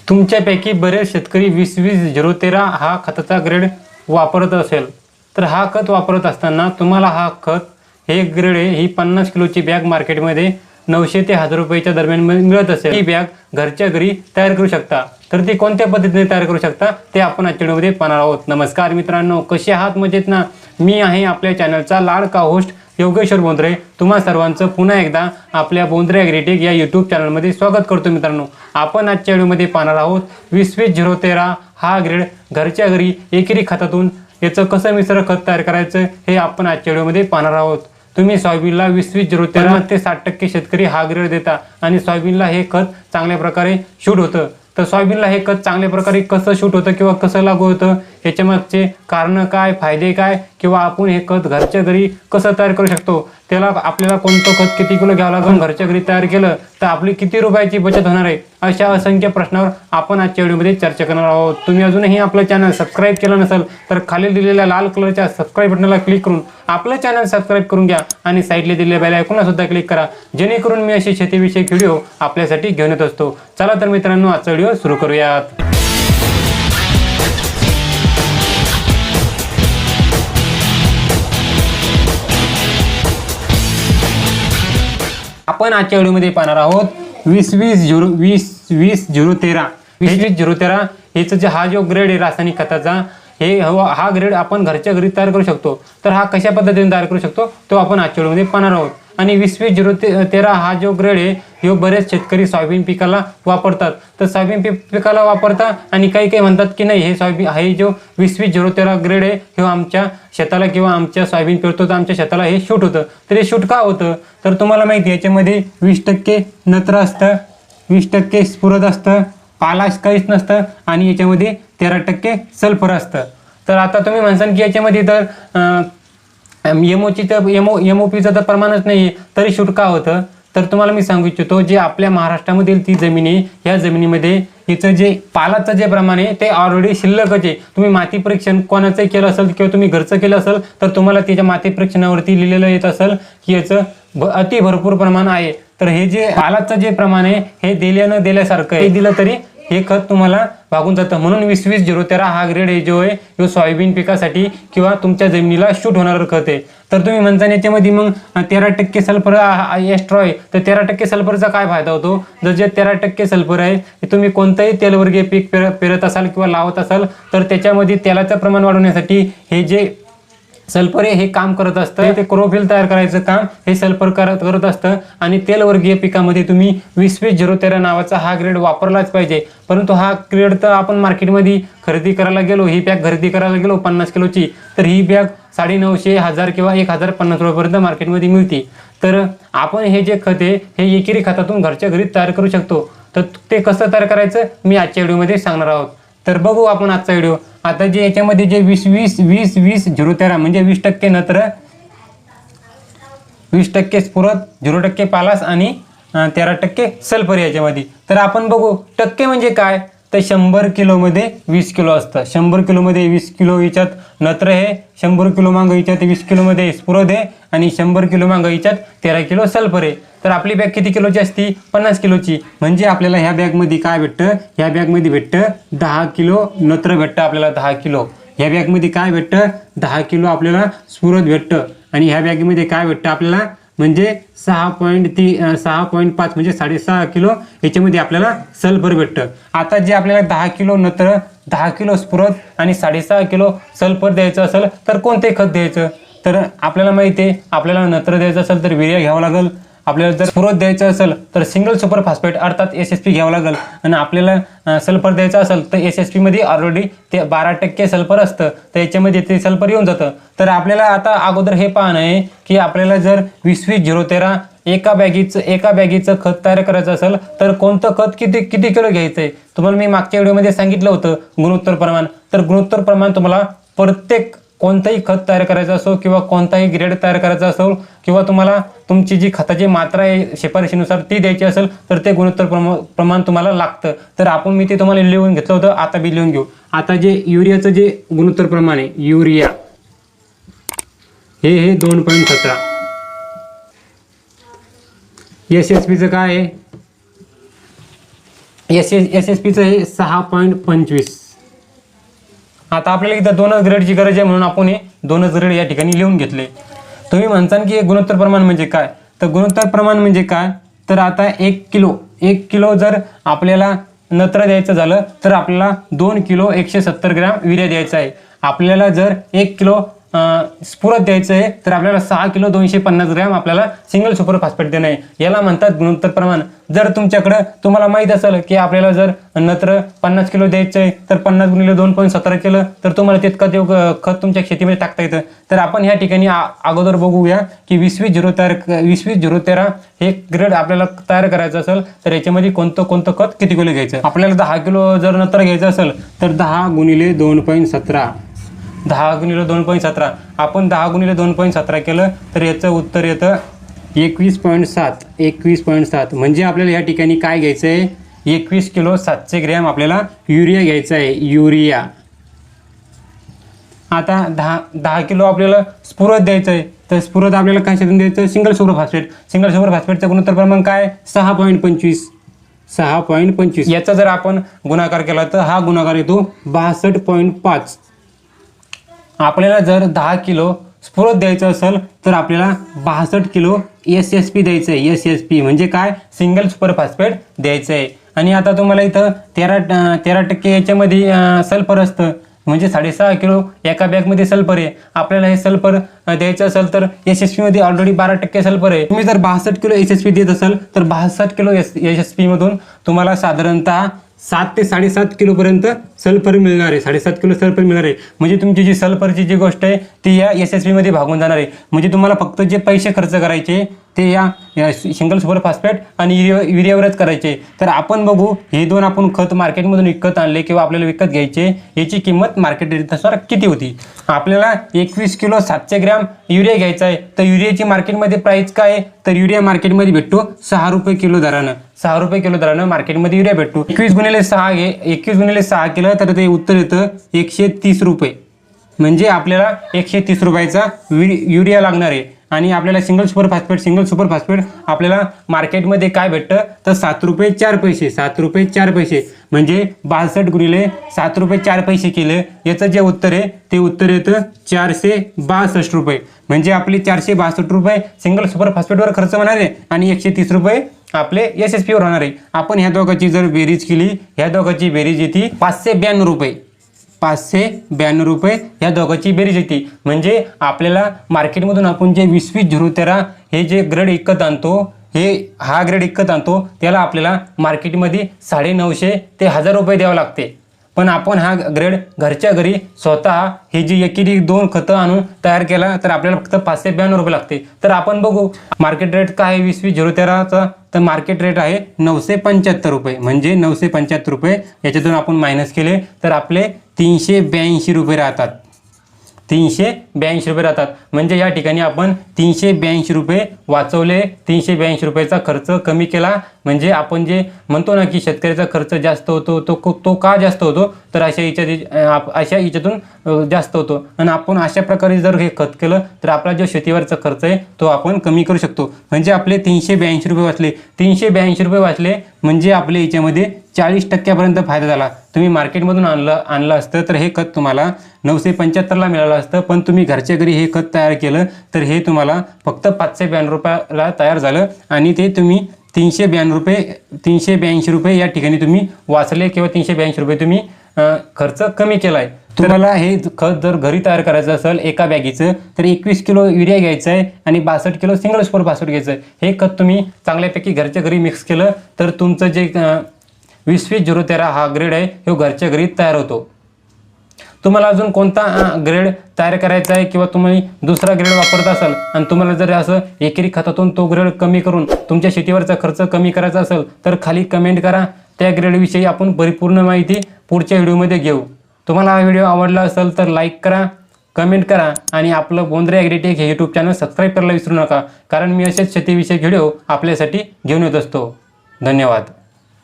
तुमच्यापैकी बरेच शेतकरी 20-20-013 हा खताचा ग्रेड वापरत असेल तर हा खत वापरत असताना तुम्हाला हा खत हे ग्रेड ही 50 किलोची बॅग मार्केटमध्ये 900 ते 1000 रुपयाच्या दरम्यान मिळत असेल। ही बॅग घरच्या घरी तयार करू शकता। तर ती कोणत्या पद्धतीने तयार करू शकता ते आपण आजच्या व्हिडिओमध्ये पाहणार आहोत। नमस्कार मित्रांनो, कसे आहात? मजेत ना? मी आहे आपल्या चॅनलचा लाडका होस्ट योगेश्वर बोंद्रे। तुम्हा सर्वांचं पुन्हा एकदा आपल्या बोंद्रे ॲग्रीटेक या यूट्यूब चॅनलमध्ये स्वागत करतो। मित्रांनो, आपण आजच्या व्हिडिओमध्ये पाहणार आहोत 20-20-013 हा ग्रेड घरच्या घरी एकरी खतातून याचं कसं मिश्र खत तयार करायचं हे आपण आजच्या व्हिडिओमध्ये पाहणार आहोत। तुम्ही सोयाबीनला 20-20-013 ते 60% शेतकरी हा ग्रेड देता आणि सोयाबीनला हे खत चांगल्या प्रकारे शूट होतं। तर सोयाबीनला हे खत चांगल्या प्रकारे कसं शूट होतं किंवा कसं लागू होतं, याच्या मागचे कारण काय, फायदे काय, किंवा आपण हे खत घरच्या घरी कसं तयार करू शकतो, त्याला आपल्याला कोणतं खत किती किलो घ्यावं लागेल, घरच्या घरी तयार केलं तर आपली किती रुपयाची बचत होणार आहे, अशा असंख्य प्रश्नावर आपण आजच्या व्हिडिओमध्ये चर्चा करणार आहोत। तुम्ही अजूनही आपलं चॅनल सबस्क्राईब केलं नसेल तर खाली दिलेल्या लाल कलरच्या सबस्क्राईब बटनाला क्लिक करून आपलं चॅनल सबस्क्राईब करून घ्या आणि साईडला दिलेल्या बेल आयकॉनला सुद्धा क्लिक करा, जेणेकरून मी असे शेतीविषयक व्हिडिओ आपल्यासाठी घेऊन येत असतो। चला तर मित्रांनो, आजचा व्हिडिओ सुरू करूयात। आपण आजच्या व्हिडिओमध्ये पाहणार आहोत 20-20-013 20-20-013 हेच जे हा जो ग्रेड आहे रासायनिक खताचा, हा ग्रेड आपण घरच्या घरी तयार करू शकतो। तर हा कशा पद्धतीने तयार करू शकतो तो आपण आजच्या व्हिडिओमध्ये पाहणार आहोत। आणि 20-20-013 हा जो ग्रेड आहे हे बरेच शेतकरी सोयाबीन पिकाला वापरतात। तर सोयाबीन पिकाला वापरतात आणि काही म्हणतात की नाही, हे सोयाबीन हे जो 20-20-013 ग्रेड आहे हे आमच्या शेताला किंवा आमच्या सोयाबीन पेरतो तर आमच्या शेताला हे शूट होतं। तर हे शूट का होतं, तर तुम्हाला माहिती आहे याच्यामध्ये 20% नत्र असतं, 20% स्फुरद असतं, पालाश काहीच नसतं आणि याच्यामध्ये 13% सल्फर असतं। तर आता तुम्ही म्हणसान की याच्यामध्ये तर एमओपीचं तर प्रमाणच नाही तरी शूट का होतं, तर तुम्हाला मी सांगू इच्छितो जे आपल्या महाराष्ट्रामधील ती जमीन आहे, ह्या जमिनीमध्ये हिचं जे पालाचं जे प्रमाण आहे ते ऑलरेडी शिल्लकच आहे। तुम्ही माती परीक्षण कोणाचंही केलं असेल किंवा तुम्ही घरचं केलं असेल तर तुम्हाला त्याच्या माती परीक्षणावरती लिहिलेलं येत असेल की याचं अति भरपूर प्रमाण आहे। तर हे जे पालाचं जे प्रमाण आहे हे दिल्या न दिल्यासारखं आहे, हे दिलं तरी हे खत तुम्हाला भागून जातं। म्हणून 20-20-013 हा ग्रेड आहे जो आहे तो सोयाबीन पिकासाठी किंवा तुमच्या जमिनीला शूट होणारं खत आहे। तर तुम्ही म्हणता याच्यामध्ये मग 13% सल्फर एक्स्ट्रा आहे, तर 13% सल्फरचा काय फायदा होतो, जर जे 13% सल्फर आहे तुम्ही कोणतंही तेलवर्गीय पीक पेरत असाल किंवा लावत असाल तर त्याच्यामध्ये तेलाचं प्रमाण वाढवण्यासाठी हे जे सल्फर हे काम करत असतं। ते क्लोरोफिल तयार करायचं काम हे सल्फर करत असतं आणि तेलवर्गीय पिकामध्ये तुम्ही 20-20-013 नावाचा हा ग्रेड वापरलाच पाहिजे। परंतु हा ग्रेड तर आपण मार्केटमध्ये खरेदी करायला गेलो, ही बॅग खरेदी करायला गेलो 50 किलोची, तर ही बॅग 950, 1000 किंवा 1050 रुपयापर्यंत मार्केटमध्ये मिळते। तर आपण हे जे खत आहे हे एकरी खतातून घरच्या घरी तयार करू शकतो। तर ते कसं तयार करायचं मी आजच्या व्हिडिओमध्ये सांगणार आहोत। तर बघू आपण आजचा व्हिडिओ। आता जे याच्यामध्ये जे 20-20-20-013 म्हणजे 20% नत्र, 20% स्फुरद, 0% पालास आणि 13% सल्फर याच्यामध्ये। तर आपण बघू टक्के म्हणजे काय, तर 100 किलोमध्ये 20 किलो असतं। 100 किलोमध्ये 20 किलो याच्यात नत्र आहे, 100 किलो मागं याच्यात 20 किलोमध्ये स्फुरद आहे आणि 100 किलो मागं याच्यात 13 किलो सल्फर आहे। तर आपली बॅग किती किलोची असती, 50 किलोची। म्हणजे आपल्याला ह्या बॅगमध्ये काय भेटतं, ह्या बॅगमध्ये भेटतं 10 किलो नत्र भेटतं आपल्याला, 10 किलो। ह्या बॅगमध्ये काय भेटतं, 10 किलो आपल्याला स्फुरद भेटतं आणि ह्या बॅगमध्ये काय भेटतं आपल्याला म्हणजे 6.5 म्हणजे 6.5 किलो याच्यामध्ये आपल्याला सल्फर भेटतं। आता जे आपल्याला 10 किलो नत्र, 10 किलो स्फुरद आणि 6.5 किलो सल्फर द्यायचं असेल तर कोणते खत द्यायचं, तर आपल्याला माहिती आहे आपल्याला नत्र द्यायचं असेल तर युरिया घ्यावं लागेल, आपल्याला जर स्फुरद द्यायचं असेल तर सिंगल सुपर फॉस्फेट अर्थात SSP घ्यावं लागेल आणि आपल्याला सल्फर द्यायचं असेल तर SSP मध्ये ऑलरेडी ते 12% सल्फर असतं, तर याच्यामध्ये ते सल्फर येऊन जातं। तर आपल्याला आता अगोदर हे पाहणं आहे की आपल्याला जर 20-20-013 एका बॅगीचं खत तयार करायचं असेल तर कोणतं खत किती किलो घ्यायचंय। तुम्हाला मी मागच्या व्हिडिओमध्ये सांगितलं होतं गुणोत्तर प्रमाण, तर गुणोत्तर प्रमाण तुम्हाला प्रत्येक कोणताही खत तयार करायचं असो किंवा कोणताही ग्रेड तयार करायचा असो किंवा तुम्हाला तुमची जी खताची मात्रा आहे शिफारशीनुसार ती द्यायची असेल तर ते गुणोत्तर प्रमाण तुम्हाला लागतं। तर मी ते तुम्हाला लिहून घेतलं होतं, आता बी लिहून घेऊ। आता जे युरियाचं जे गुणोत्तर प्रमाण आहे, युरिया हे 2.17, SSPचं काय आहे SSPचं हे 6.25. आता आपल्याला इथं 2 ग्रेडची गरज आहे म्हणून आपण हे 2 ग्रेड या ठिकाणी लिहून घेतले. तुम्ही म्हणताल की गुणोत्तर प्रमाण म्हणजे काय, तर गुणोत्तर प्रमाण म्हणजे काय, तर आता 1 किलो जर आपल्याला नत्र द्यायचं झालं तर आपल्याला 2 किलो 170 ग्रॅम युरिया द्यायचा आहे. आपल्याला जर 1 किलो स्फुरद द्यायचं आहे तर आपल्याला 6 किलो 250 ग्रॅम आपल्याला सिंगल सुपर फॉस्फेट देणं आहे. याला म्हणतात गुणोत्तर प्रमाण. जर तुम्हाला माहीत असेल की आपल्याला जर नत्र 50 किलो द्यायचं आहे तर 50 गुणिले 2.17 केलं तर तुम्हाला तितकं खत तुमच्या शेतीमध्ये टाकता येतं. तर आपण ह्या ठिकाणी अगोदर बघूया की 20-20-0-13 हे ग्रेड आपल्याला तयार करायचं असेल तर याच्यामध्ये कोणतं खत किती किलो घ्यायचं. आपल्याला 10 किलो जर नत्र घ्यायचं असेल तर 10 गुणिले 2.17 आपण 10 गुणिले 2.17 केलं तर याचं उत्तर येतं 21.7. म्हणजे आपल्याला या ठिकाणी काय घ्यायचं आहे, 21 किलो 700 ग्रॅम आपल्याला युरिया घ्यायचा आहे. युरिया. आता 10 किलो आपल्याला स्फुरद द्यायचं आहे तर स्फुरद आपल्याला काय शेतून द्यायचं, सिंगल सुपर फॉस्फेटचं गुणोत्तर प्रमाण काय 6.25. याचा जर आपण गुणाकार केला तर हा गुणाकार येतो 62.5. आपल्याला जर 10 किलो स्फुरद द्यायचं असेल तर आपल्याला 62 किलो SSP द्यायचं आहे. SSP म्हणजे काय, सिंगल सुपर फॉस्फेट द्यायचं आहे. आणि आता तुम्हाला इथं 13% याच्यामध्ये सल्फर असतं, म्हणजे 6.5 किलो एका बॅगमध्ये सल्फर आहे. आपल्याला हे सल्फर द्यायचं असेल तर SSP मध्ये ऑलरेडी 12% सल्फर आहे. तुम्ही जर 62 किलो SSP देत असाल तर 62 किलो SSP मधून तुम्हाला साधारणतः 7 ते 7.5 किलोपर्यंत सल्फर मिळणार आहे. 7.5 किलो सल्फर मिळणार आहे. म्हणजे तुमची जी सल्फरची जी गोष्ट आहे ती या SSP मध्ये भागून जाणार आहे. म्हणजे तुम्हाला फक्त जे पैसे खर्च करायचे ते या सिंगल सुपर फॉस्फेट आणि युरियावरच करायचे. तर आपण बघू हे 2 आपण खत मार्केटमधून विकत आणले किंवा आपल्याला विकत घ्यायचे, याची किंमत मार्केट रेटनुसार किती होती. आपल्याला 21 किलो 700 ग्रॅम युरिया घ्यायचा आहे तर युरियाची मार्केटमध्ये प्राइस काय आहे, तर युरिया मार्केटमध्ये भेटतो 6 रुपये किलो दरानं. 6 रुपये किलो दरानं मार्केटमध्ये युरिया भेटतो. 21 गुणिले 6 केलं तर ते उत्तर येतं 130 रुपये. म्हणजे आपल्याला 130 रुपयाचा युरिया लागणार आहे. आणि आपल्याला सिंगल सुपर फॉस्फेट आपल्याला मार्केटमध्ये काय भेटतं तर 7 रुपये 4 पैसे. म्हणजे 62 गुणिले 7 रुपये 4 पैसे केले याचं जे उत्तर आहे ते उत्तर येतं 462 रुपये. म्हणजे आपले 462 रुपये सिंगल सुपर फॉस्फेटवर खर्च होणार आहे आणि 130 रुपये आपले SSP वर होणार आहे. आपण ह्या दोघांची जर बेरीज केली, ह्या दोघांची बेरीज येते 592 रुपये. 592 रुपये या दोघांची बेरीज येते. म्हणजे आपल्याला मार्केटमधून आपण जे 20-20-0-13 हे जे ग्रेड विकत आणतो, हा ग्रेड विकत आणतो त्याला आपल्याला मार्केटमध्ये 950 ते 1000 रुपये द्यावं लागते. पण आपण हा ग्रेड घरच्या घरी स्वतः हे जी एकेरी 2 खतं आणून तयार केला तर आपल्याला फक्त 592 रुपये लागते. तर आपण बघू मार्केट रेट काय आहे 20-20-0-13चा, तर मार्केट रेट आहे 975 रुपये. म्हणजे 975 रुपये याच्यातून आपण मायनस केले तर आपले 382 रुपये राहतात. 382 रुपये राहतात. म्हणजे या ठिकाणी आपण 382 रुपये वाचवले. 382 रुपयाचा खर्च कमी केला. म्हणजे आपण जे म्हणतो ना की शेतकऱ्याचा खर्च जास्त होतो, तो का जास्त होतो तर अशा याच्यातून जास्त होतो. आणि आपण अशा प्रकारे जर हे खत केलं तर आपला जो शेतीवरचा खर्च आहे तो आपण कमी करू शकतो. म्हणजे आपले 382 रुपये वाचले. 382 रुपये वाचले म्हणजे आपल्या याच्यामध्ये 40% फायदा झाला. तुम्ही मार्केटमधून आणलं असतं तर हे खत तुम्हाला 975ला मिळालं असतं. पण तुम्ही घरच्या घरी हे खत तयार केलं तर हे तुम्हाला फक्त 592 रुपयाला तयार झालं. आणि ते तुम्ही 382 रुपये या ठिकाणी तुम्ही वाचले किंवा 382 रुपये तुम्ही खर्च कमी केलाय. तुम्हाला हे खत जर घरी तयार करायचं असेल एका बॅगीचं तर 21 किलो युरिया घ्यायचं आहे आणि 62 किलो सिंगल सुपर फॉस्फेट घ्यायचं आहे. हे खत तुम्ही चांगल्यापैकी घरच्या घरी मिक्स केलं तर तुमचं जे 20-20-0-13 हा ग्रेड आहे हे घरच्या घरी तयार होतो. तुम्हाला अजून कोणता ग्रेड तयार करायचा आहे किंवा तुम्ही दुसरा ग्रेड वापरत असाल आणि तुम्हाला जर असं एकेरी खतातून तो ग्रेड कमी करून तुमच्या शेतीवरचा खर्च कमी करायचा असेल तर खाली कमेंट करा. त्या ग्रेडविषयी आपण परिपूर्ण माहिती पुढच्या व्हिडिओमध्ये घेऊ. तुम्हाला हा व्हिडिओ आवडला असेल तर लाईक करा, कमेंट करा आणि आपलं बोंद्रे ॲग्रीटेक हे यूट्यूब चॅनल सबस्क्राईब करायला विसरू नका. कारण मी असेच शेतीविषयक व्हिडिओ आपल्यासाठी घेऊन येत असतो. धन्यवाद.